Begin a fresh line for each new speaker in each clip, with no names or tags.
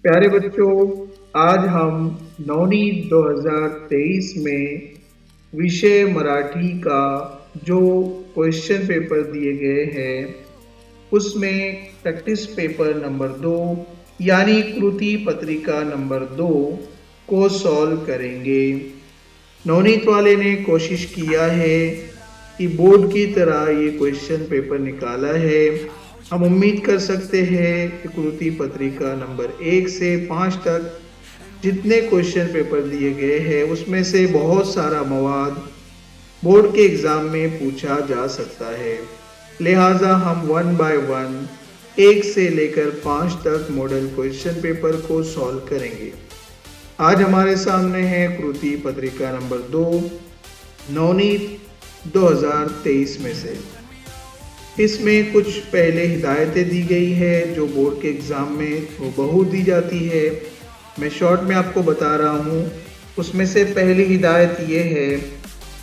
प्यारे बच्चों, आज हम नवनीत 2023 में विषय मराठी का जो क्वेश्चन पेपर दिए गए हैं उसमें प्रैक्टिस पेपर नंबर 2 यानी कृति पत्रिका नंबर 2 को सॉल्व करेंगे। नवनीत वाले ने कोशिश किया है कि बोर्ड की तरह ये क्वेश्चन पेपर निकाला है। हम उम्मीद कर सकते हैं कि कृति पत्रिका नंबर 1 से 5 तक जितने क्वेश्चन पेपर दिए गए हैं उसमें से बहुत सारा मवाद बोर्ड के एग्जाम में पूछा जा सकता है। लिहाजा हम 1 बाय 1 1 से लेकर 5 तक मॉडल क्वेश्चन पेपर को सॉल्व करेंगे। आज हमारे सामने है कृति पत्रिका नंबर 2 नवनीत 2023 में से। इसमें कुछ पहले हिदायतें दी गई है जो बोर्ड के एग्ज़ाम में हूबहू दी जाती है। मैं शॉर्ट में आपको बता रहा हूँ। उसमें से पहली हिदायत ये है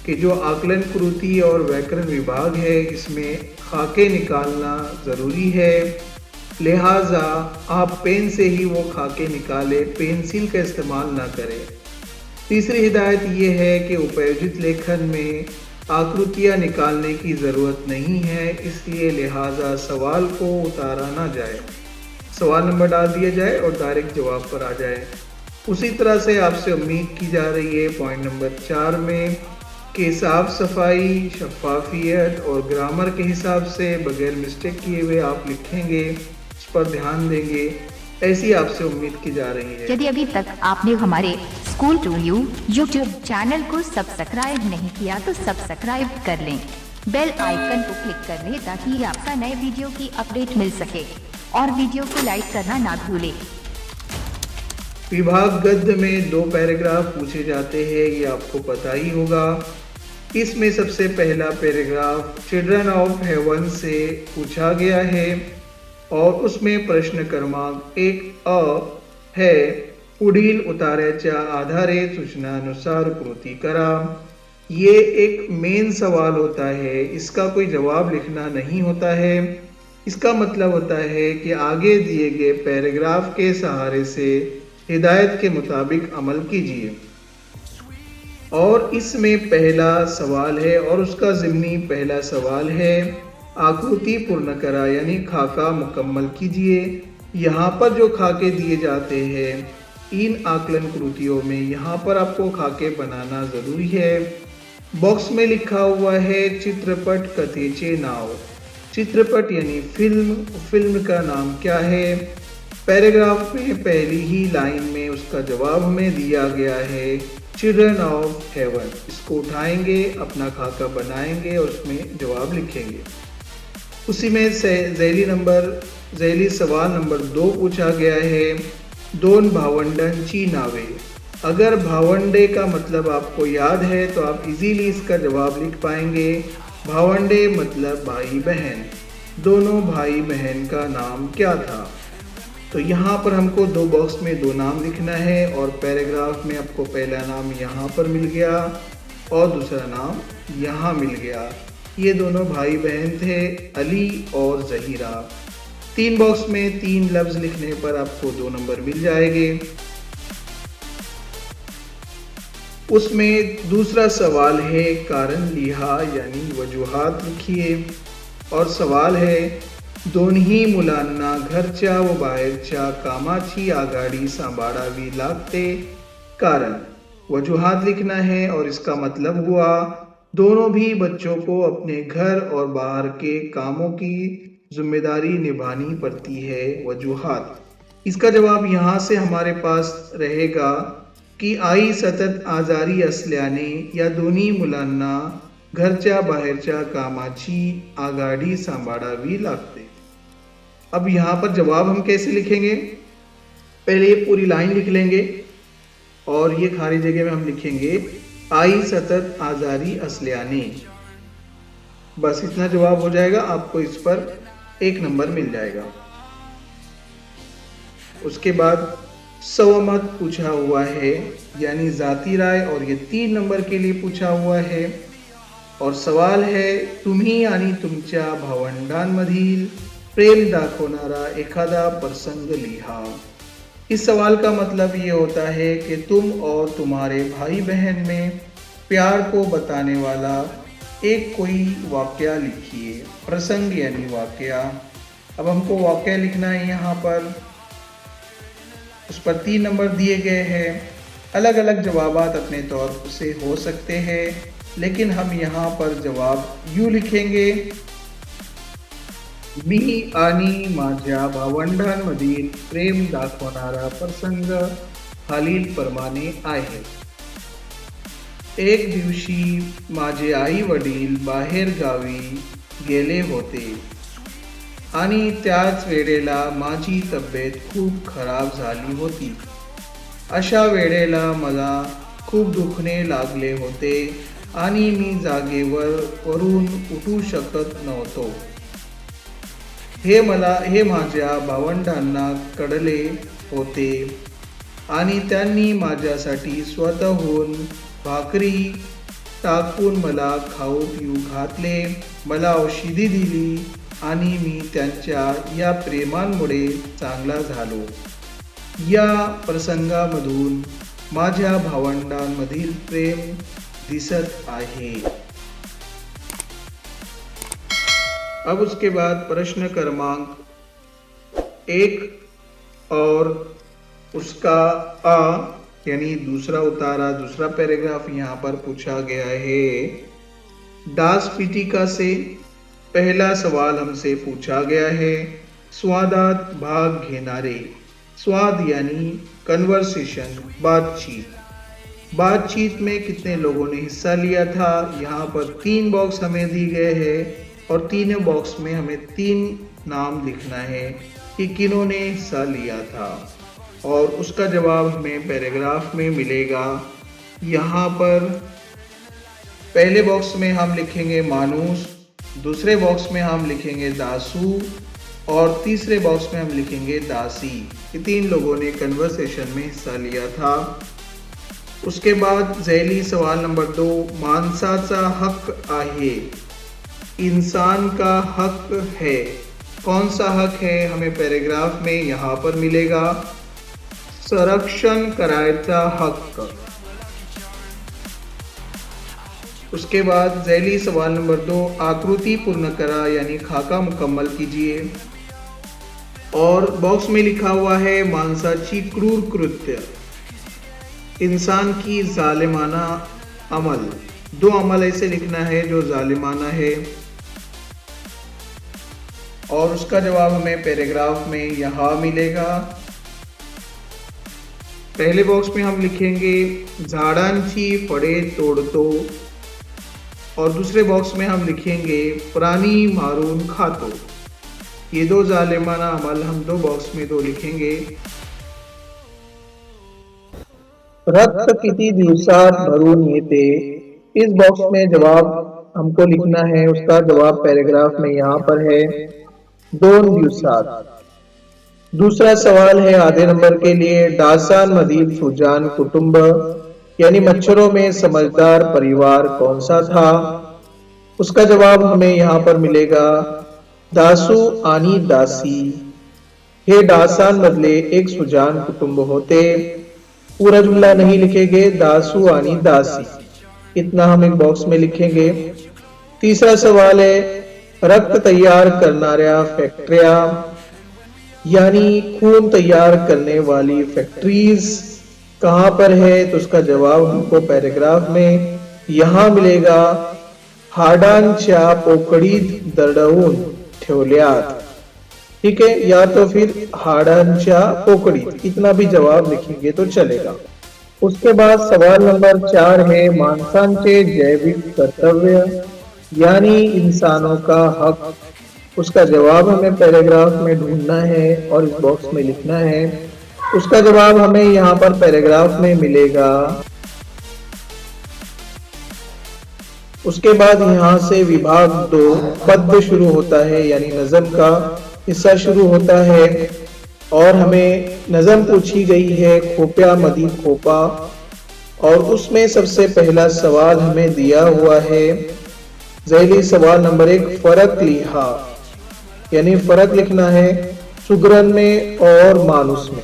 कि जो आकलन कृति और व्याकरण विभाग है इसमें खाके निकालना ज़रूरी है। लिहाजा आप पेन से ही वो खाके निकालें, पेंसिल का इस्तेमाल ना करें। तीसरी हिदायत ये है कि उपयोजित लेखन में आकृतियाँ निकालने की ज़रूरत नहीं है, इसलिए लिहाजा सवाल को उतारा ना जाए, सवाल नंबर डाल दिया जाए और डायरेक्ट जवाब पर आ जाए। उसी तरह से आपसे उम्मीद की जा रही है पॉइंट नंबर 4 में कि साफ सफाई, शफाफियत और ग्रामर के हिसाब से बगैर मिस्टेक किए हुए आप लिखेंगे, इस पर ध्यान देंगे, ऐसी आपसे उम्मीद की जा रही है।
यदि अभी तक आपने हमारे school to you YouTube channel को सब्सक्राइब नहीं किया तो सब्सक्राइब कर लें, बेल आइकन को क्लिक कर लें ताकि आपका नए वीडियो की अपडेट मिल सके और वीडियो को लाइक करना ना भूलें।
विभाग गद्य में 2 पैराग्राफ पूछे जाते हैं, ये आपको पता ही होगा। इसमें सबसे पहला पैराग्राफ चिल्ड्रन ऑफ हेवन से पूछा गया है और उसमें प्रश्न क्रमांक 1 अ है, पुढील उतार्याच्या आधारे सूचनानुसार कृती करा। ये एक मेन सवाल होता है, इसका कोई जवाब लिखना नहीं होता है। इसका मतलब होता है कि आगे दिए गए पैराग्राफ के सहारे से हिदायत के मुताबिक अमल कीजिए। और इसमें पहला सवाल है और उसका ज़िम्नी पहला सवाल है, आकृति पूर्ण करा यानी खाका मुकम्मल कीजिए। यहाँ पर जो खाके दिए जाते हैं इन आकलन कृतियों में, यहाँ पर आपको खाके बनाना ज़रूरी है। बॉक्स में लिखा हुआ है चित्रपट कथेचे नाव। चित्रपट यानी फिल्म, फिल्म का नाम क्या है। पैराग्राफ में पहली ही लाइन में उसका जवाब हमें दिया गया है, चिल्ड्रन ऑफ हेवन। इसको उठाएंगे, अपना खाका बनाएंगे और उसमें जवाब लिखेंगे। उसी में झैली सवाल नंबर 2 पूछा गया है, 2 भावंडांची नावे। अगर भावंडे का मतलब आपको याद है तो आप इजीली इसका जवाब लिख पाएंगे। भावंडे मतलब भाई बहन, दोनों भाई बहन का नाम क्या था। तो यहाँ पर हमको 2 बॉक्स में 2 नाम लिखना है और पैराग्राफ में आपको पहला नाम यहाँ पर मिल गया और दूसरा नाम यहाँ मिल गया। ये दोनों भाई बहन थे, अली और जहीरा। 3 बॉक्स में 3 लफ्ज लिखने पर आपको 2 नंबर मिल जाएंगे। उसमें दूसरा सवाल है कारण लिहा यानी वजूहात लिखिए और सवाल है, दोन्ही मुलांना घरच्या व बाहेरच्या कामाची आघाडी सांभाळावी लागते कारण। वजूहात लिखना है और इसका मतलब हुआ दोनों भी बच्चों को अपने घर और बाहर के कामों की जिम्मेदारी निभानी पड़ती है, वजूहात। इसका जवाब यहाँ से हमारे पास रहेगा की आई सतत आजारी असल्याने या दोन्ही मुलांना घरच्या बाहेरच्या कामाची आघाडी सांभाळावी लागते। अब यहाँ पर जवाब हम कैसे लिखेंगे, पहले ये पूरी लाइन लिख लेंगे और ये खाली जगह में हम लिखेंगे आई सतत आजारी असल्याने। बस इतना जवाब हो जाएगा, आपको इस पर 1 नंबर मिल जाएगा। उसके बाद स्वमत पूछा हुआ है यानी जाती राय और ये 3 नंबर के लिए पूछा हुआ है और सवाल है, तुम्ही आणि तुमच्या भावंडांमधील प्रेम दाखवणारा एखादा प्रसंग लिहा। इस सवाल का मतलब ये होता है कि तुम और तुम्हारे भाई बहन में प्यार को बताने वाला एक कोई वाकया लिखिए। प्रसंग यानी वाकया। अब हमको वाकया लिखना है यहाँ पर। उस पर 3 नंबर दिए गए हैं। अलग अलग जवाबात अपने तौर से हो सकते हैं, लेकिन हम यहाँ पर जवाब यूँ लिखेंगे। मी आणि माझ्या भावंडांमधील प्रेम दाखवणारा प्रसंग खालीलप्रमाणे आहे। एक दिवशी माझे आई वडील बाहेर गावी गेले होते आणि त्याच वेळेला माझी तब्येत खूप खराब झाली होती। अशा वेळेला मला खूप दुखणे लागले होते आणि मी जागेवरून उठू शकत नव्हतो। हे माझ्या भावंडांना कळले होते आणि त्यांनी माझ्यासाठी स्वतःहून भाकरी टाकून मला खाऊ पिऊ घातले, मला औषधी दिली आणि मी त्यांच्या या प्रेमामुळे चांगला झालो। या प्रसंगामधून माझ्या भावंडांमधील प्रेम दिसत आहे। अब उसके बाद प्रश्न क्रमांक 1 और उसका आ यानी दूसरा उतारा, दूसरा पैराग्राफ यहाँ पर पूछा गया है दास पीटिका से। पहला सवाल हमसे पूछा गया है स्वादात भाग घेणारे। स्वाद यानी कन्वर्सेशन, बातचीत। बातचीत में कितने लोगों ने हिस्सा लिया था? यहाँ पर 3 बॉक्स हमें दी गए हैं और तीनों बॉक्स में हमें 3 नाम लिखना है कि किन्होंने हिस्सा लिया था, और उसका जवाब हमें पैराग्राफ में मिलेगा। यहाँ पर पहले बॉक्स में हम लिखेंगे मानुस, दूसरे बॉक्स में हम लिखेंगे दासू और तीसरे बॉक्स में हम लिखेंगे दासी। ये 3 लोगों ने कन्वर्सेशन में हिस्सा लिया था। उसके बाद झैली सवाल नंबर 2 माणसाचा हक आहे। इंसान का हक है। कौन सा हक है? हमें पैराग्राफ में यहाँ पर मिलेगा संरक्षण करायचा हक्क। उसके बाद झैली सवाल नंबर 2 आकृति पूर्ण करा यानी खाका मुकम्मल कीजिए, और बॉक्स में लिखा हुआ है माणसाची क्रूर कृत्य, इंसान की जालिमाना अमल। 2 अमल ऐसे लिखना है जो जालिमाना है, और उसका जवाब हमें पैराग्राफ में यहाँ मिलेगा। पहले बॉक्स में हम लिखेंगे झाडांची फळे तोडतो, और दूसरे बॉक्स में हम लिखेंगे प्राणी मारून खातो। ये 2 जालिमाना अमल हम 2 बॉक्स में 2 लिखेंगे। रक्त किती दिवसात भरून येते? इस बॉक्स में जवाब हमको लिखना है, उसका जवाब पैराग्राफ में यहाँ पर है 2 दिवसात। दूसरा सवाल है आधे नंबर के लिए डासांमधील सुजान कुटुंब यानी मच्छरों में समझदार परिवार कौन सा था? उसका जवाब हमें यहाँ पर मिलेगा दासू आणि दासी। हे डासांमधले एक सुजान कुटुंब होते। पूरा जुमला नहीं लिखेंगे, दासू आणि दासी, इतना हम एक बॉक्स में लिखेंगे। तीसरा सवाल है रक्त तैयार करणाऱ्या फैक्ट्रिया यानी खून तैयार करने वाली फैक्ट्रीज कहाँ पर है? तो उसका जवाब हमको पैराग्राफ में यहाँ मिलेगा हाडांच्या पोकळीत दडवून ठेवल्यात। ठीक है, या तो फिर हाडांच्या पोकळीत, इतना भी जवाब लिखेंगे तो चलेगा। उसके बाद सवाल नंबर 4 है माणसांचे जैविक कर्तव्य यानी इंसानों का हक। उसका जवाब हमें पैराग्राफ में ढूंढना है और इस बॉक्स में लिखना है। उसका जवाब हमें यहाँ पर पैराग्राफ में मिलेगा। उसके बाद यहाँ से विभाग 2 पद्य शुरू होता है यानी नज़म का हिस्सा शुरू होता है, और हमें नज़म पूछी गई है खोप्या मदी खोपा, और उसमें सबसे पहला सवाल हमें दिया हुआ है झैली सवाल नंबर 1 फर्क लिहा यानी फर्क लिखना है सुगरन में और मानुस में।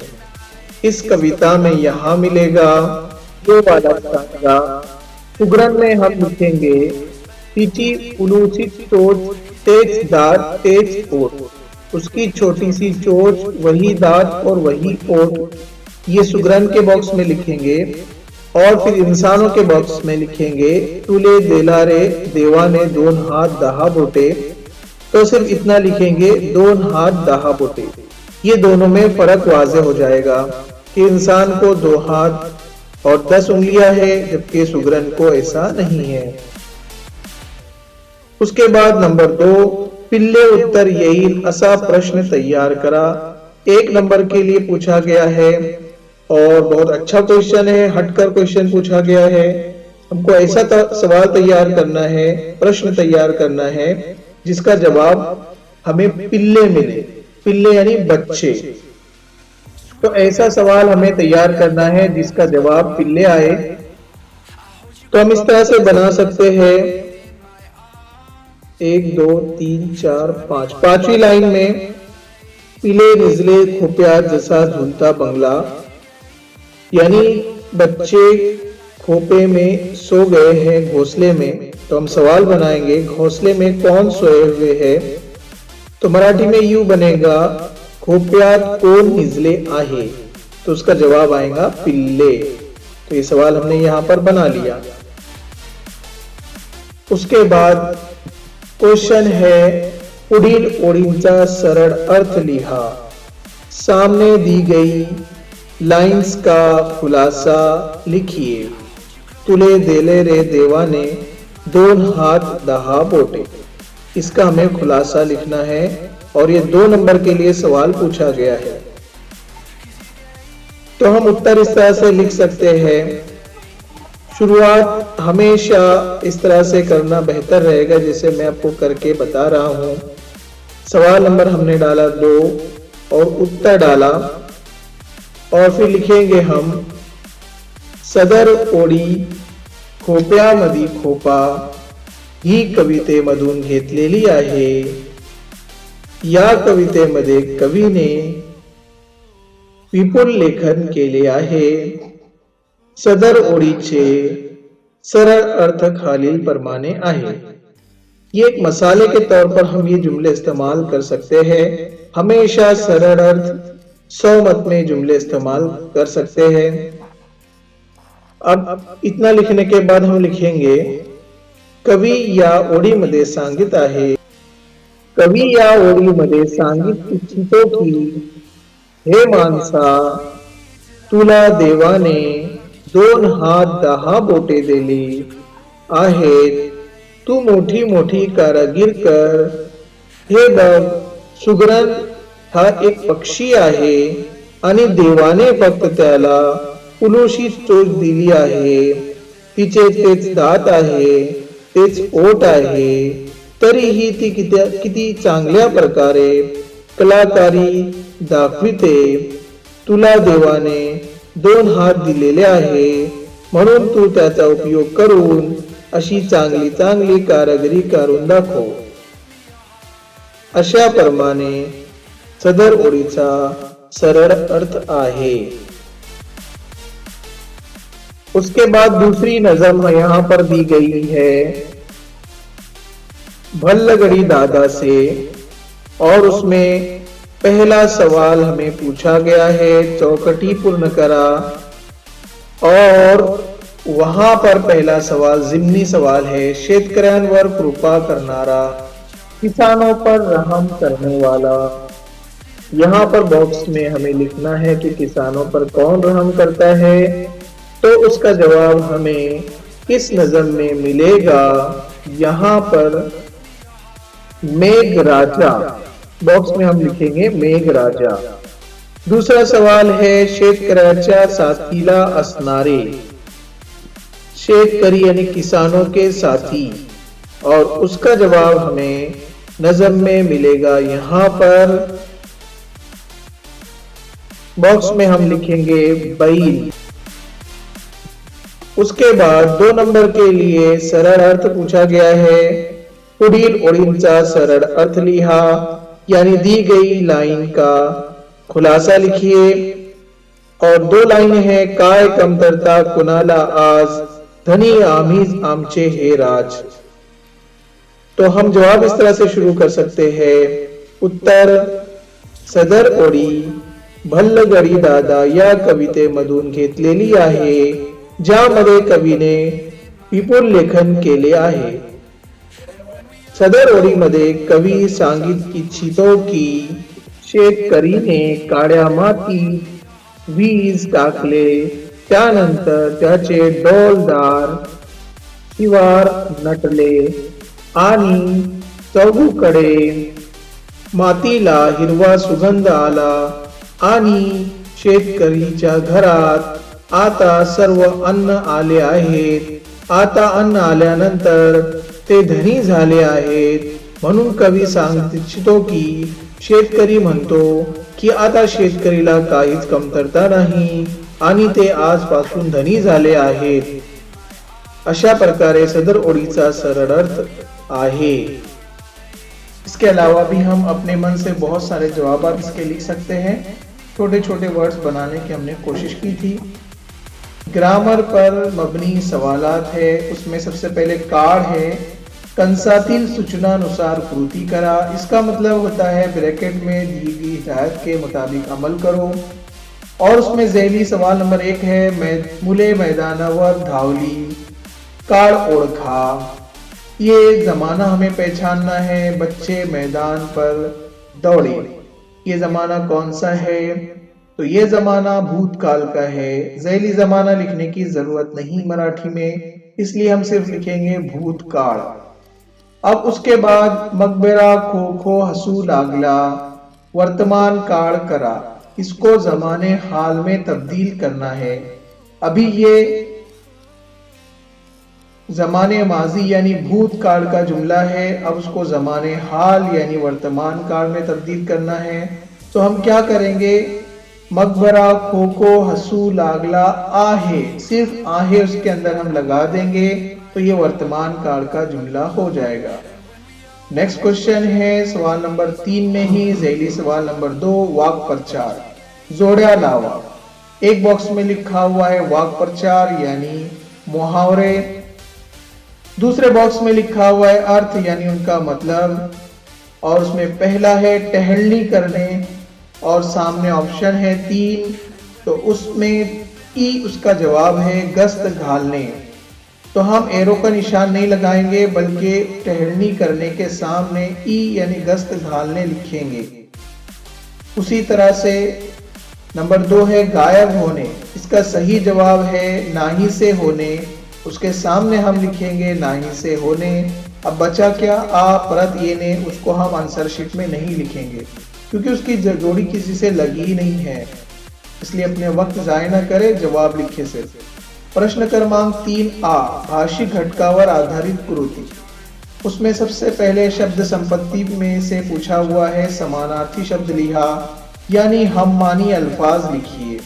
इस कविता में यहाँ मिलेगा ये वाला स्टांजा। सुगरन में हम लिखेंगे तिची उलूसी चोच तेज दांत तेज ओठ, उसकी छोटी सी चोच वही दांत और वही ओठ, ये सुगरन के बॉक्स में लिखेंगे। और फिर इंसानों के बॉक्स में लिखेंगे तुले देला रे देवा ने दोन हाथ दहा बोटे, तो सिर्फ इतना लिखेंगे दोन हाथ दहा बोटे। ये दोनों में फर्क वाज़ेह हो जाएगा कि इंसान को 2 हाथ और 10 उंगलियां है, जबकि सुगरन को ऐसा नहीं है। उसके बाद नंबर 2, पिल्ले उत्तर येईल असा प्रश्न तैयार करा। 1 नंबर के लिए पूछा गया है और बहुत अच्छा क्वेश्चन है, हटकर क्वेश्चन पूछा गया है। हमको ऐसा सवाल तैयार करना है, प्रश्न तैयार करना है जिसका जवाब हमें पिल्ले मिले। पिल्ले यानी बच्चे, तो ऐसा सवाल हमें तैयार करना है जिसका जवाब पिल्ले आए। तो हम इस तरह से बना सकते हैं 1 2 3 4 5। 5वीं लाइन में पिले निजले खोप्या जैसा झूलता बंगला, यानी बच्चे खोपे में सो गए हैं घोंसले में। तो हम सवाल बनाएंगे घोंसले में कौन सोए हुए है, तो मराठी में यूं बनेगा खोप्यात कोण निजले आहे, तो उसका जवाब आएगा पिल्ले। तो ये सवाल हमने यहां पर बना लिया। उसके बाद क्वेश्चन है पुढील ओळींचा सरळ अर्थ लिहा। सामने दी गई लाइंस का खुलासा लिखिए। तुले देले रे देवा ने दोन हाथ दहा बोटे, इसका हमें खुलासा लिखना है और ये 2 नंबर के लिए सवाल पूछा गया है। तो हम उत्तर इस तरह से लिख सकते हैं। शुरुआत हमेशा इस तरह से करना बेहतर रहेगा जैसे मैं आपको करके बता रहा हूं। सवाल नंबर हमने डाला 2 और उत्तर डाला, और फिर लिखेंगे हम सदर ओळी खोप्यामधी खोपा ही कवितेमधून घेतलेली आहे। या कवितेमध्ये कवीने विपुल लेखन केले आहे। सदर ओळीचे सरल अर्थ खालील प्रमाणे आहे। ये एक मसाले के तौर पर हम ये जुमले इस्तेमाल कर सकते हैं। हमेशा सरल अर्थ 100 मत में जुमले इस्तेमाल कर सकते हैं। अब इतना लिखने के बाद हम लिखेंगे कवी या ओळीमध्ये सांगित आहे। कवी या ओळीमध्ये सांगित इच्छितो की हे माणसा, तुला देवाने 2 हात 10 बोटे दिली आहेत। तू मोठी मोठी कारागीर कर। हे बघ, सुगरण हा एक पक्षी आहे आणि देवाने फक्त त्याला उलूशी चोच दिली आहे। तिचे तेच दात आहे, तेच ओठ आहे, तरीही ती किती चांगल्या प्रकारे कलाकारी दाखविते। तुला देवाने 2 हात दिलेले आहे, म्हणून तू त्याचा उपयोग करून अशी चांगली चांगली कारागिरी करून दाखव। अशा प्रमाणे सदर ओळीचा सरळ अर्थ आहे। उसके बाद दूसरी नज़म यहाँ पर दी गई है भल्लगड़ी दादा से, और उसमें पहला सवाल हमें पूछा गया है चौकटी पूर्ण करा। और वहां पर पहला सवाल जिम्नी सवाल है, शेतकऱ्यांवर कृपा करणारा, किसानों पर रहम करने वाला। यहाँ पर बॉक्स में हमें लिखना है कि किसानों पर कौन रहम करता है, तो उसका जवाब हमें इस नज़म में मिलेगा। यहाँ पर मेघराजा, बॉक्स में हम लिखेंगे मेघराजा। दूसरा सवाल है शेतकऱ्याच्या साथीला असणारे। शेतकरी यानी किसानों के साथी, और उसका जवाब हमें नज़म में मिलेगा। यहाँ पर बॉक्स में हम लिखेंगे बैल। उसके बाद 2 नंबर के लिए सरल अर्थ पूछा गया है। पुढील ओळींचा सरल अर्थ लिहा, यानी दी गई लाइन का खुलासा लिखिए। और दो लाइनें हैं, काय कमतरता कुणाला आज, धनी आमीज आमचे हे राज। तो हम जवाब इस तरह से शुरू कर सकते हैं। उत्तर, सदर ओळी भल्लगडी दादा या कवितेमधून घेतलेली आहे, ज्यामध्ये कवीने विपुल लेखन केले आहे। सदर ओळीमध्ये कवी सांगित इच्छितो की शेतकरीने काळ्या मातीत वीज टाकले, त्यानंतर त्याचे डौलदार शिवार नटले आणि चौहूकडे मातीला हिरवा सुगंध आला आणि शेतकरीच्या घरात आता सर्व अन्न आले आहेत। आता अन्न आल्यानंतर ते धनी झाले आहेत, म्हणून कवी सांगत इच्छितो की शेतकरी म्हणतो की आता शेतकरीला काहीच कमतरता नाही आणि ते आजपासून धनी झाले आहेत। अशा प्रकारे सदर ओळीचा सरळ अर्थ आहे। इसके अलावा भी हम अपने मन से बहुत सारे जवाब इसके लिख सकते हैं। छोटे छोटे वर्ड्स बनाने की हमने कोशिश की थी। ग्रामर पर मबनी सवालात है, उसमें सबसे पहले कार्ड है, कंसातील सूचनानुसार कृती करा। इसका मतलब होता है ब्रैकेट में दी गई हिदायत के मुताबिक अमल करो। और उसमें ज़ैली सवाल नंबर 1 है, मुले मैदानावर धावली, काळ ओळखा। ये जमाना हमें पहचानना है, बच्चे मैदान पर दौड़े। ये जमाना कौन सा है? तो ये जमाना भूतकाल का है। ज़ैली जमाना लिखने की जरूरत नहीं मराठी में, इसलिए हम सिर्फ लिखेंगे भूतकाळ। अब उसके बाद मकबरा खो खो हसू लागला, वर्तमान काळ करा। इसको जमाने हाल में तब्दील करना है। अभी ये जमाने माजी यानी भूतकाल का जुमला है, अब उसको जमाने हाल यानी वर्तमान काल में तब्दील करना है। तो हम क्या करेंगे, मकबरा खो खो हसू लागला आहे, सिर्फ आहे उसके अंदर हम लगा देंगे, तो ये वर्तमान काल का जुमला हो जाएगा। नेक्स्ट क्वेश्चन है सवाल नंबर 3 में ही ज़ैली सवाल नंबर 2, वाक्प्रचार, जोड्या लावा। एक बॉक्स में लिखा हुआ है वाक्प्रचार यानी मुहावरे, दूसरे बॉक्स में लिखा हुआ है अर्थ यानी उनका मतलब, और उसमें पहला है टहलनी करने और सामने ऑप्शन है 3, तो उसमें ई उसका जवाब है गश्त घालने। तो हम एरो का निशान नहीं लगाएंगे, बल्कि टहलनी करने के सामने ई यानी गश्त घालने लिखेंगे। उसी तरह से नंबर 2 है गायब होने, इसका सही जवाब है नाही से होने, उसके सामने हम लिखेंगे नाही से होने। अब बचा क्या, आ परत ये ने, उसको हम आंसर शीट में नहीं लिखेंगे क्योंकि उसकी जोड़ी किसी से लगी ही नहीं है, इसलिए अपने वक्त जाया न करें, जवाब लिखे से। प्रश्न क्रमांक 3A, भाषिक घटकावर आधारित कृति। उसमें सबसे पहले शब्द संपत्ति में से पूछा हुआ है समानार्थी शब्द लिहा, यानी हम मानी अल्फाज लिखिए।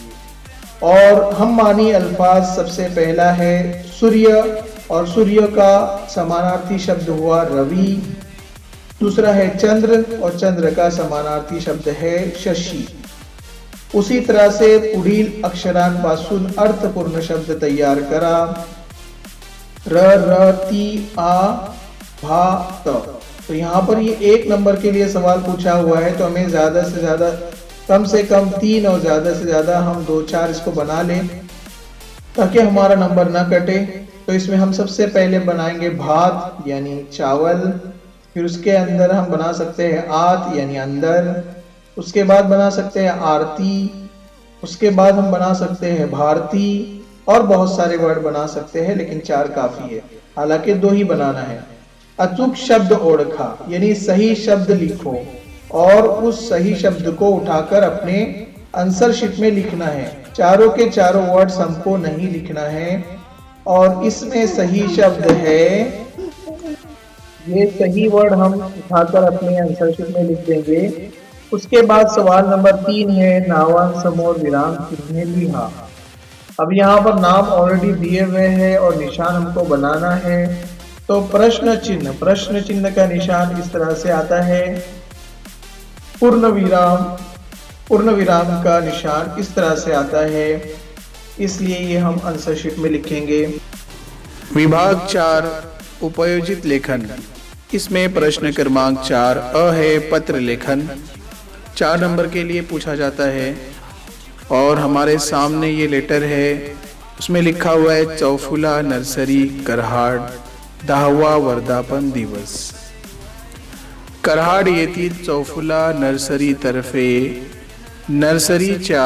और हम मानी अल्फाज सबसे पहला है सूर्य, और सूर्य का समानार्थी शब्द हुआ रवि। दूसरा है चंद्र, और चंद्र का समानार्थी शब्द है शशि। उसी तरह से पुढील अक्षरांपासून अर्थपूर्ण शब्द तैयार करा। र र ती आ भा त। तो यहाँ पर ये 1 नंबर के लिए सवाल पूछा हुआ है, तो हमें ज्यादा से ज्यादा कम से कम 3 और ज्यादा से ज्यादा हम 2-4 इसको बना लें ताकि हमारा नंबर ना कटे। तो इसमें हम सबसे पहले बनाएंगे भात यानी चावल, फिर उसके अंदर हम बना सकते हैं आत यानी अंदर, उसके बाद बना सकते हैं आरती, उसके बाद हम बना सकते हैं भारती, और बहुत सारे वर्ड बना सकते हैं, लेकिन 4 काफी है, हालांकि 2 ही बनाना है। अचूक शब्द ओळखा यानी सही शब्द लिखो और उस सही शब्द को उठाकर अपने आंसर शीट में लिखना है। चारों के चारों वर्ड्स हमको नहीं लिखना है, और इसमें सही शब्द है, ये सही वर्ड हम उठाकर अपने आंसर शीट में लिख देंगे। उसके बाद सवाल नंबर 3 है नावान समोर विराम चिन्ह लिहा। अब यहाँ पर नाम ऑलरेडी दिए हुए हैं और निशान हमको बनाना है। तो प्रश्न चिन्ह का निशान इस तरह से आता है, पूर्ण विराम, पूर्ण विराम का निशान इस तरह से आता है, इसलिए ये हम आंसर शीट में लिखेंगे। विभाग 4 उपयोजित लेखन। इसमें प्रश्न क्रमांक 4 अ है पत्र लेखन, 4 नंबर के लिए पूछा जाता है। और हमारे सामने ये लेटर है, उसमें लिखा हुआ है चौफुला नर्सरी कराड 10वा वर्धापन दिवस। कराड येथील चौफुला नर्सरी तर्फे नर्सरीच्या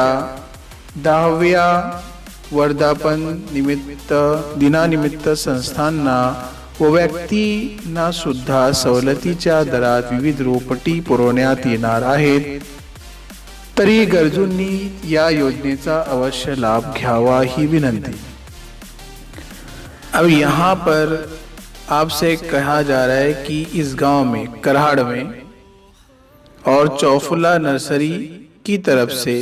10व्या वर्धापन दिनानिमित्त संस्थांना व व्यक्तींना सुद्धा सवलतीच्या दरात विविध रोपटी पुरवण्यात येणार आहेत, तरी गरजूंनी या योजनेचा अवश्य लाभ घ्यावा ही विनंती। अब यहाँ पर आपसे कहा जा रहा है कि इस गांव में कराड़ में और चौफुला नर्सरी की तरफ से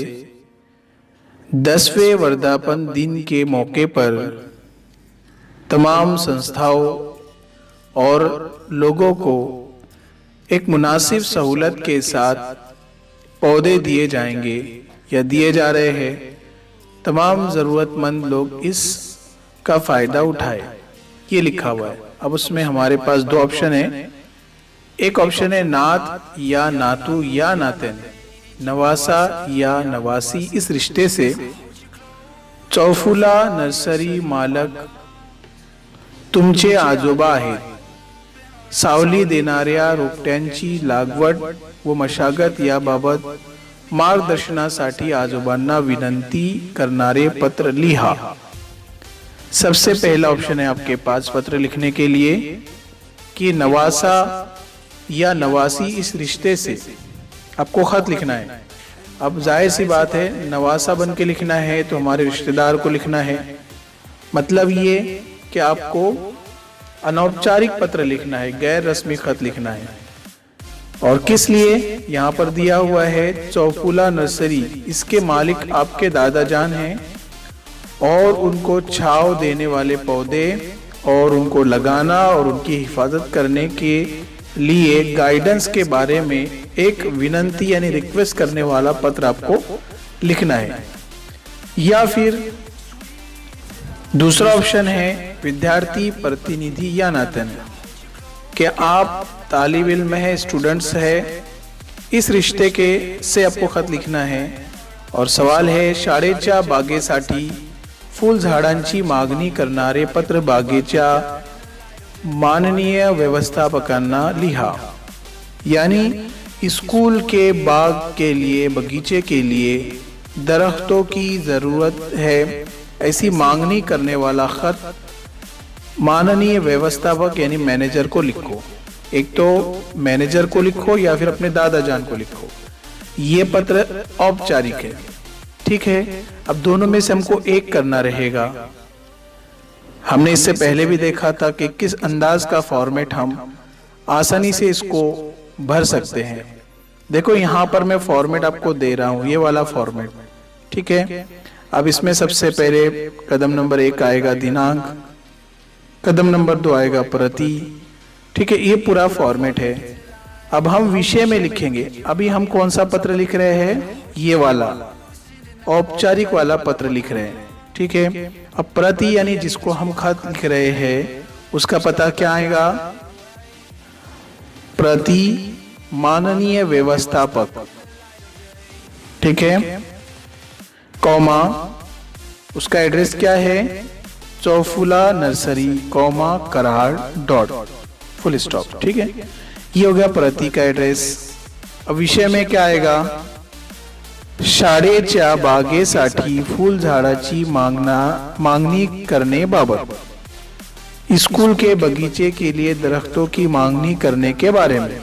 10वें वर्धापन दिन के मौके पर तमाम संस्थाओं और लोगों को एक मुनासिब सहूलत के साथ पौधे दिए जाएंगे या दिए जा रहे हैं। तमाम ज़रूरतमंद लोग इसका फ़ायदा उठाए, ये लिखा हुआ है। अब उसमें हमारे पास 2 ऑप्शन है। एक ऑप्शन है नात या नातू या नातेन, नवासा या नवासी। इस रिश्ते से चौफुला नर्सरी मालक तुमचे आजोबा आहेत, सावली देणाऱ्या रोपट्यांची लागवड व मशागत याबाबत मार्गदर्शनासाठी आजोबांना विनंती करणारे पत्र लिहा। सबसे पहला ऑप्शन है आपके पास पत्र लिखने के लिए कि नवासा या नवासी, इस रिश्ते से आपको खत लिखना है। अब जाहिर सी बात है, नवासा बन के लिखना है तो हमारे रिश्तेदार को लिखना है। मतलब ये कि आपको अनौपचारिक पत्र लिखना है, गैर रस्मी खत लिखना है। और किस लिए यहाँ पर दिया हुआ है चौफुला नर्सरी, इसके मालिक आपके दादा जान हैं और उनको छांव देने वाले पौधे और उनको लगाना और उनकी हिफाजत करने के लिए गाइडेंस के बारे में एक विनंती यानी रिक्वेस्ट करने वाला पत्र आपको लिखना है। या फिर दूसरा ऑप्शन है विद्यार्थी प्रतिनिधि या नातन, कि आप तालिब इल्म है, स्टूडेंट्स है, इस रिश्ते के से आपको खत लिखना है। और सवाल है शाळेच्या बागेसाठी फूल झाडांची मागणी करणारे पत्र बागेच्या माननीय व्यवस्थापकांना लिहा। यानी स्कूल के बाग के लिए, बगीचे के लिए दरख्तों की ज़रूरत है, ऐसी मांगनी करने वाला खत माननीय व्यवस्थापक यानी मैनेजर को लिखो। एक तो मैनेजर को लिखो या फिर अपने दादा जान को लिखो। ये पत्र औपचारिक है, ठीक है। अब दोनों में से हमको एक करना रहेगा। हमने इससे पहले भी देखा था कि किस अंदाज का फॉर्मेट हम आसानी से इसको भर सकते हैं। देखो यहाँ पर मैं फॉर्मेट आपको दे रहा हूँ, ये वाला फॉर्मेट, ठीक है। अब इसमें सबसे पहले कदम नंबर 1 आएगा दिनांक, कदम नंबर 2 आएगा प्रति, ठीक है। ये पूरा फॉर्मेट है। अब हम विषय में लिखेंगे। अभी हम कौन सा पत्र लिख रहे हैं, ये वाला औपचारिक वाला पत्र लिख रहे हैं, ठीक है। अब प्रति यानी जिसको हम खत लिख रहे हैं उसका पता क्या आएगा, प्रति माननीय व्यवस्थापक, ठीक है, कॉमा उसका एड्रेस क्या है, Chaufula nursery comma Karad dot full stop, ठीक है। ये हो गया प्रति का एड्रेस। अब विषय में क्या आएगा, शाळेच्या बागेसाठी फूल झाडाची मांगनी करने बाबत, स्कूल के बगीचे के लिए दरख्तों की मांगनी करने के बारे में।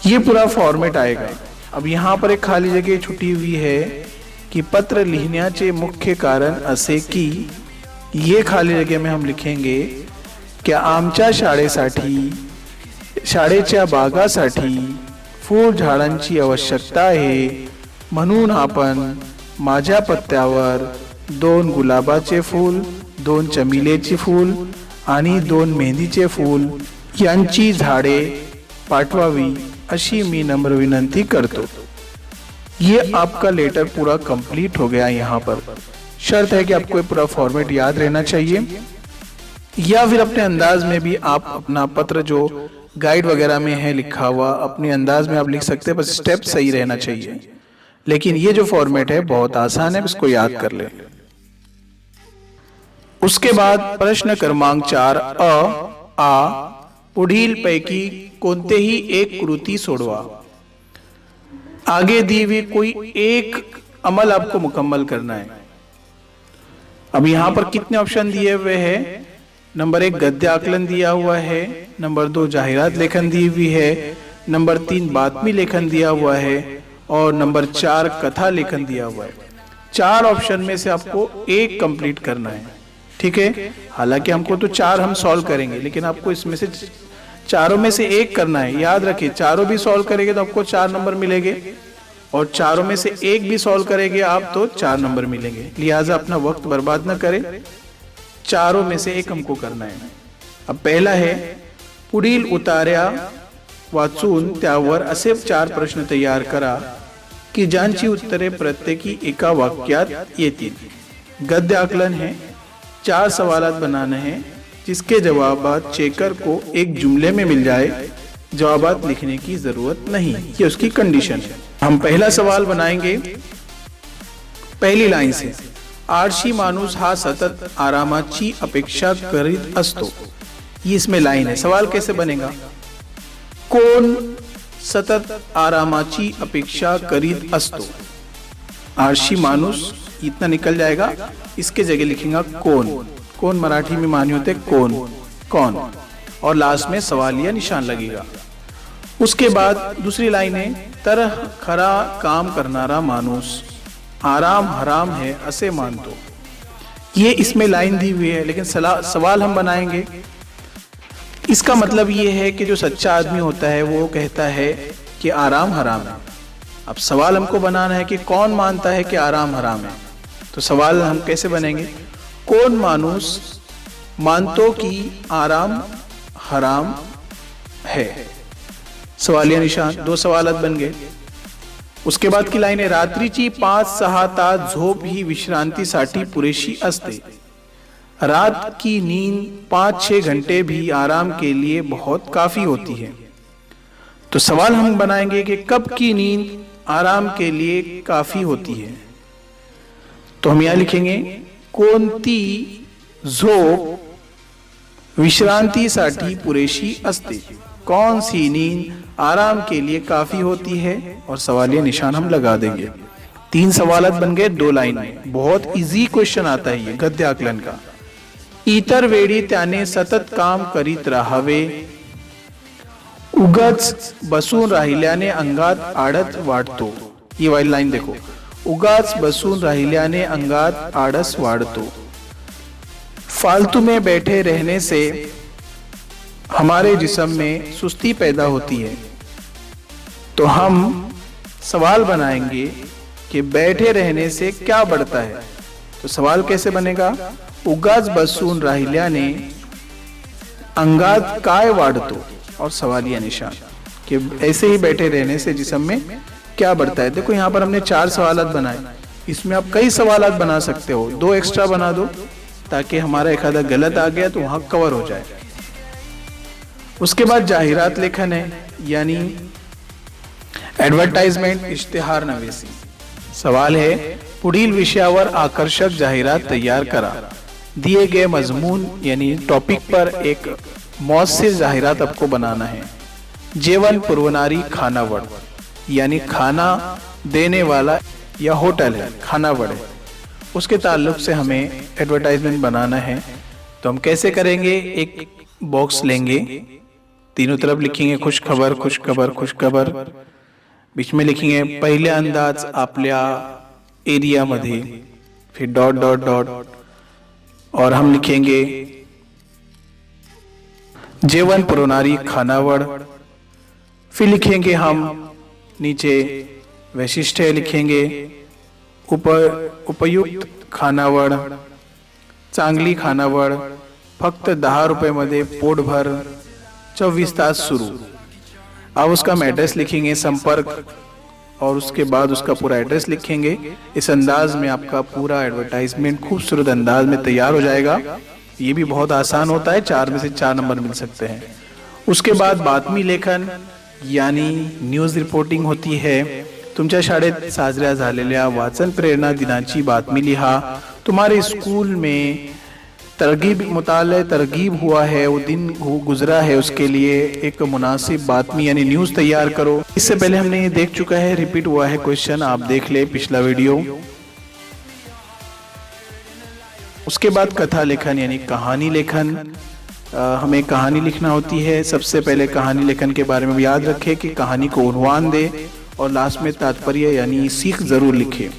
ये पूरा फॉर्मेट आएगा। अब यहाँ पर एक खाली जगह छुटी हुई है कि पत्र लिहिण्याचे मुख्य कारण असे की, ये खाली जगह में हम लिखेंगे कि आमच्या शाळेच्या बागासाठी फूल झाडांची आवश्यकता आहे, म्हणून आपण माझ्या पत्त्यावर 2 गुलाबाचे फूल, 2 चमेलीचे फूल आणि 2 मेहंदीचे फूल यांची झाडे पाठवावी अशी मी नम्र विनंती करतो। ये आपका लेटर पूरा कंप्लीट हो गया। यहाँ पर शर्त है कि आपको पूरा फॉर्मेट याद रहना चाहिए, या फिर अपने अंदाज में भी आप अपना पत्र जो गाइड वगैरह में है लिखा हुआ अपने अंदाज में आप लिख सकते हैं, बस स्टेप सही रहना चाहिए। लेकिन ये जो फॉर्मेट है बहुत आसान है, इसको याद कर ले। उसके बाद प्रश्न क्रमांक 4 आ पुढील पैकी कोणतेही एक कृती सोडवा। आगे दी हुई कोई एक अमल आपको मुकम्मल करना है। अब यहां पर कितने ऑप्शन दिए हुए हैं? नंबर 1 गद्य आकलन दिया हुआ है, नंबर 2 जाहिरात लेखन दी हुई है, नंबर 3 बातमी लेखन दिया हुआ है और नंबर 4 कथा लेखन दिया हुआ है। 4 ऑप्शन में से आपको एक कंप्लीट करना है, ठीक है। हालांकि हमको तो 4 हम सॉल्व करेंगे, लेकिन आपको इसमें से चारों में से एक करना है। याद रखिए, चारों भी सॉल्व करेंगे तो आपको 4 नंबर मिलेंगे, और चारों में से एक भी सॉल्व करेंगे आप तो 4 नंबर मिलेंगे। लिहाजा अपना वक्त बर्बाद न करें, चारों में से एक हमको करना है। अब पहला है, पुढील उतार्या वाचून त्यावर असे 4 प्रश्न तयार करा की ज्यांची उत्तरे प्रत्येकी एका वाक्यात येतील। गद्य आकलन है, 4 सवालात बनाना है जिसके जवाबात चेकर को एक जुमले में मिल जाए, जवाबात लिखने की जरूरत नहीं, ये उसकी कंडीशन है। हम पहला सवाल बनाएंगे पहली लाइन से, आळशी माणूस हा सतत आरामाची अपेक्षा करीत असतो। ये इसमें लाइन है। सवाल कैसे बनेगा? कोण सतत आरामाची अपेक्षा करीत असतो। आळशी माणूस इतना निकल जाएगा, इसके जगह लिखेगा कौन। कौन मराठी में माने होते कौन, कौन, और लास्ट में सवालिया निशान लगेगा। उसके बाद दूसरी लाइन है, तरह खरा काम करनारा माणूस आराम हराम है असे मानतो। ये इसमें लाइन दी हुई है, लेकिन सवाल हम बनाएंगे। इसका मतलब ये है कि जो सच्चा आदमी होता है वो कहता है कि आराम हराम है। अब सवाल हमको बनाना है कि कौन मानता है कि आराम हराम है। तो सवाल हम कैसे बनेंगे? कौन मानुस मानतो कि आराम हराम है। सवालिया निशान, 2 सवालात बन गए। उसके बाद की लाइन है, रात्रीची 5-6 तास झोप ही विश्रांतीसाठी पुरेशी असते। रात की नींद 5-6 घंटे भी आराम के लिए बहुत काफी होती है। तो सवाल हम बनाएंगे कि कब की नींद आराम के लिए काफी होती है। तो हम यहां लिखेंगे, कोणती झोप विश्रांतीसाठी पुरेशी असते। कौन सी नींद आराम के लिए काफी होती है, और सवालिया निशान हम लगा देंगे। 3 सवालात बन गए 2 लाइन में। बहुत इजी क्वेश्चन आता है ये गद्य आकलन का। इतर वेळी त्याने सतत काम करीत राहावे, उगाच बसून राहिल्याने अंगात आळस वाढतो। ये वाली लाइन देखो, उगाच बसून राहिल्याने अंगात आळस वाढतो। फालतू में बैठे रहने से हमारे जिस्म में सुस्ती पैदा होती है। तो हम सवाल बनाएंगे कि बैठे रहने से क्या बढ़ता है। तो सवाल कैसे बनेगा? उगाच बसून राहिल्याने अंगात काय वाढतो, और सवालिया निशान कि ऐसे ही बैठे रहने से जिस्म में क्या बढ़ता है। देखो यहाँ पर हमने 4 सवालात बनाए, इसमें आप कई सवालात बना सकते हो। 2 एक्स्ट्रा बना दो ताकि हमारा एक आधा गलत आ गया तो वहां कवर हो जाए। उसके बाद जाहिरात लेखन है, यानी एडवर्टाइजमेंट इश्तिहार नवेसी। सवाल है, पुढील विषयावर आकर्षक जाहिरात तैयार करा। दिए गए मजमून यानी टॉपिक पर एक मौसर जाहिरात आपको बनाना है। जेवन पुरवनारी खानावड़, यानी खाना देने वाला या होटल है, खानावड़ है, उसके ताल्लुक से हमें एडवर्टाइजमेंट बनाना है। तो हम कैसे करेंगे? एक बॉक्स लेंगे, तीनों तरफ लिखेंगे खुश खबर, खुश खबर, खुश खबर। बीच में लिखेंगे पहिले अंदाज आपल्या एरिया मध्ये, फिर डॉट डॉट डॉट, और हम लिखेंगे जेवन पुरवनारी खानावड़। फिर लिखेंगे हम नीचे वैशिष्ट्य लिखेंगे, उपयुक्त खानावळ, चांगली खानावळ, फक्त 10 रुपये मध्ये पोटभर, 24 तास सुरू। अब उसका एड्रेस लिखेंगे, संपर्क
और उसके बाद उसका पूरा एड्रेस लिखेंगे। इस अंदाज में आपका पूरा एडवर्टाइजमेंट खूबसूरत अंदाज में तैयार हो जाएगा। ये भी बहुत आसान होता है, 4 में से 4 नंबर मिल सकते हैं। उसके बाद बातमी लेखन यानी न्यूज रिपोर्टिंग होती है। तुमच्या शाळेत साजऱ्या झालेल्या वाचन प्रेरणा दिनाची बातमी लिहा। तुम्हारे स्कूल में तरगीब हुआ है, वो दिन गुजरा है, उसके लिए एक मुनासिब बातमी यानी न्यूज तैयार करो। इससे पहले हमने ये देख चुका है, रिपीट हुआ है क्वेश्चन, आप देख ले पिछला वीडियो। उसके बाद कथा लेखन यानी कहानी लेखन। हमें कहानी लिखना होती है। सबसे पहले कहानी लेखन के बारे में याद रखें कि कहानी को उन्वान दे और लास्ट में तात्पर्य यानी सीख जरूर लिखे।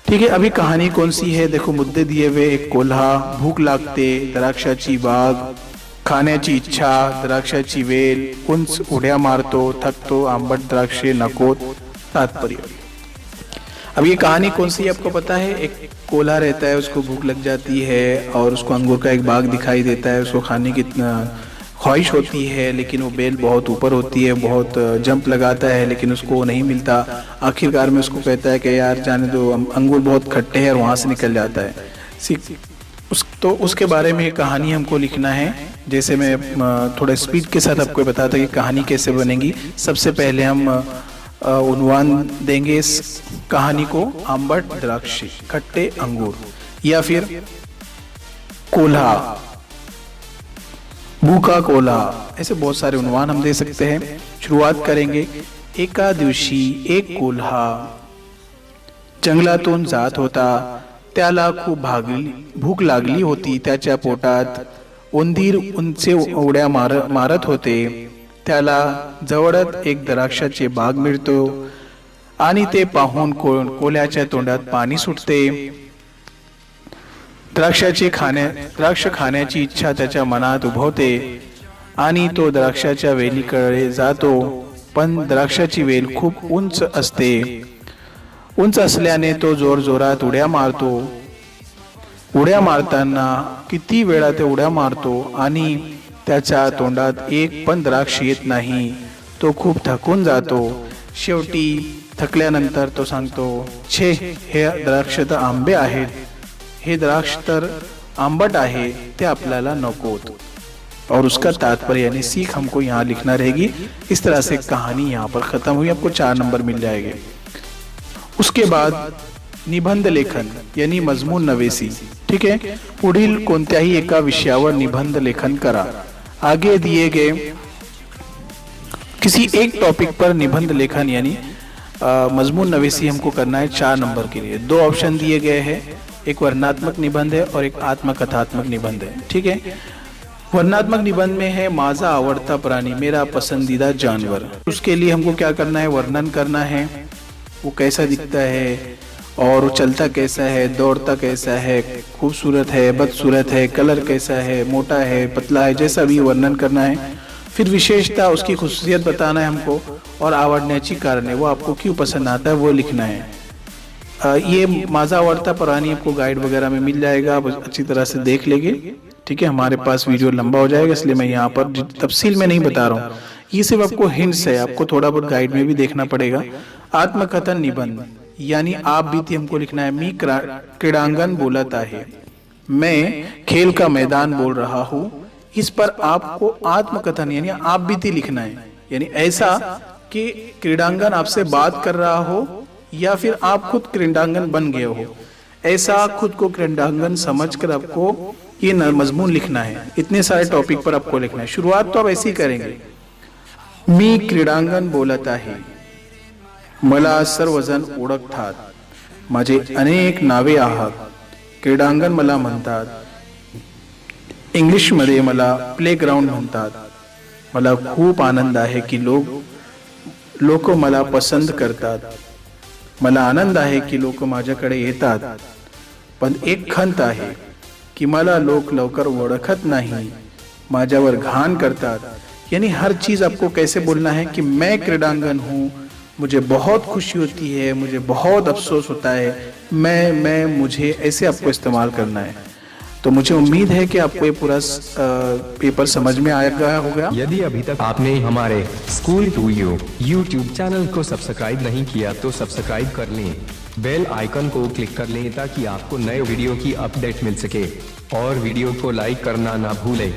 ठीक है, अभी कहानी कौन सी है देखो, मुद्दे दिए हुए, एक कोल्हा, भूक लागते, द्राक्षाची बाग, खाण्याची इच्छा, द्राक्षाची वेल, उंच उड्या मारतो, थकतो, आंबट द्राक्षे नकोत, तात्पर्य। अब ये कहानी कौन सी है आपको पता है? एक कोल्हा रहता है, उसको भूख लग जाती है और उसको अंगूर का एक बाग दिखाई देता है, उसको खाने की ख्वाहिश होती है, लेकिन वो बेल बहुत ऊपर होती है, बहुत जंप लगाता है, लेकिन उसको नहीं मिलता। आखिरकार में उसको कहता है कि यार जाने दो, अंगूर बहुत खट्टे हैं, और वहाँ से निकल जाता है। तो उसके बारे में कहानी हमको लिखना है। जैसे मैं थोड़ा स्पीड के साथ आपको बताता कि कहानी कैसे बनेगी। सबसे पहले हम उन्वान देंगे इस कहानी को, आंबट द्राक्षी, खट्टे अंगूर, या फिर कोल्हा, भूखा कोल्हा, ऐसे बहुत सारे उन्वान हम दे सकते हैं। शुरुआत करेंगे। एका दिवशी एक कोल्हा जंगलातून जात होता, त्याला खूप भूक लागली होती। त्याच्या पोटात उंदीर उंचे उड्या मारत होते। त्याला जवळच एक द्राक्षाचे बाग मिळतो आणि ते पाहून कोल्ह्याच्या तोंडात पाणी सुटते। द्राक्ष खाण्याची इच्छा त्याच्या मनात उभवते आणि तो द्राक्षाच्या वेलीकडे जातो, पण द्राक्षाची वेल खूप उंच असते। उंच असल्याने तो जोरजोरात उड्या मारतो। उड्या मारताना किती वेळा ते उड्या मारतो आणि त्याच्या तोंडात एक पण द्राक्ष येत नाही। तो खूप थकून जातो। शेवटी थकल्यानंतर तो सांगतो, छे, हे द्राक्ष तर आंबे आहेत, हे द्राक्ष तर आंबट आहे, ते आपल्याला नकोत। और उसका तात्पर्य यानी सीख हमको यहाँ लिखना रहेगी। इस तरह से कहानी यहाँ पर खत्म हुई, आपको 4 नंबर मिल जाएंगे। उसके बाद निबंध लेखन यानी मजमून नवेसी। ठीक है, पुढील कोणत्याही एका विषयावर निबंध लेखन करा। आगे दिए गए किसी एक टॉपिक पर निबंध लेखन यानी मजमून नवेसी हमको करना है 4 नंबर के लिए। 2 ऑप्शन दिए गए हैं, एक वर्णनात्मक निबंध है और एक आत्मकथात्मक निबंध है। ठीक है, वर्णनात्मक निबंध में है माझा आवडता प्राणी, मेरा पसंदीदा जानवर। उसके लिए हमको क्या करना है? वर्णन करना है, वो कैसा दिखता है और वो चलता कैसा है, दौड़ता कैसा है, खूबसूरत है, बदसूरत है, कलर कैसा है, मोटा है, पतला है, जैसा भी वर्णन करना है। फिर विशेषता, उसकी खुसूसियत बताना है हमको, और आवडण्याची कारण है, वो आपको क्यों पसंद आता है वो लिखना है। ये माझा आवडता प्राणी आपको गाइड वगैरह में मिल जाएगा, आप अच्छी तरह से देख लेंगे। ठीक है, हमारे पास वीडियो लंबा हो जाएगा, इसलिए मैं यहाँ पर तफसील में नहीं बता रहा हूँ, ये सिर्फ आपको हिंट्स है, आपको थोड़ा बहुत गाइड में भी देखना पड़ेगा। आत्मकथन निबंध यानी आप बीती हमको लिखना है। मी क्रीडांगण बोलत आहे, मैं खेल का मैदान बोल रहा हूँ। इस पर आपको आत्मकथन यानी आप बीती लिखना है, यानी ऐसा कि क्रीडांगण आपसे बात कर रहा हो या फिर आप खुद क्रीडांगण बन गए हो, ऐसा खुद को क्रीडांगण समझकर आपको ये मजमून लिखना है। इतने सारे टॉपिक पर आपको लिखना है। शुरुआत तो आप ऐसे ही करेंगे, मी क्रीडांगण बोलत आहे, मला सर्वजण ओळखतात, माझे अनेक नावे आहेत, क्रीडांगण मला म्हणतात, इंग्लिश मध्ये मला प्लेग्राउंड म्हणतात, मला खूप आनंद आहे की लोक मला पसंत करतात, मला आनंद आहे की लोक माझ्याकडे येतात, पण एक खंत आहे कि मला लोग लवकर ओळखत नहीं, माझ्यावर घाण करतात। यानी हर चीज आपको कैसे बोलना है कि मैं क्रीडांगन हूँ, मुझे बहुत खुशी होती है, मुझे बहुत अफसोस होता है, मैं मुझे, ऐसे आपको इस्तेमाल करना है। तो मुझे उम्मीद है कि आपको ये पूरा पेपर समझ में आ गया होगा।
यदि अभी तक आपने हमारे school to you YouTube channel को सब्सक्राइब नहीं किया तो सब्सक्राइब कर लें, बेल आइकन को क्लिक कर लें ताकि आपको नए वीडियो की अपडेट मिल सके और वीडियो को लाइक करना ना भूलें।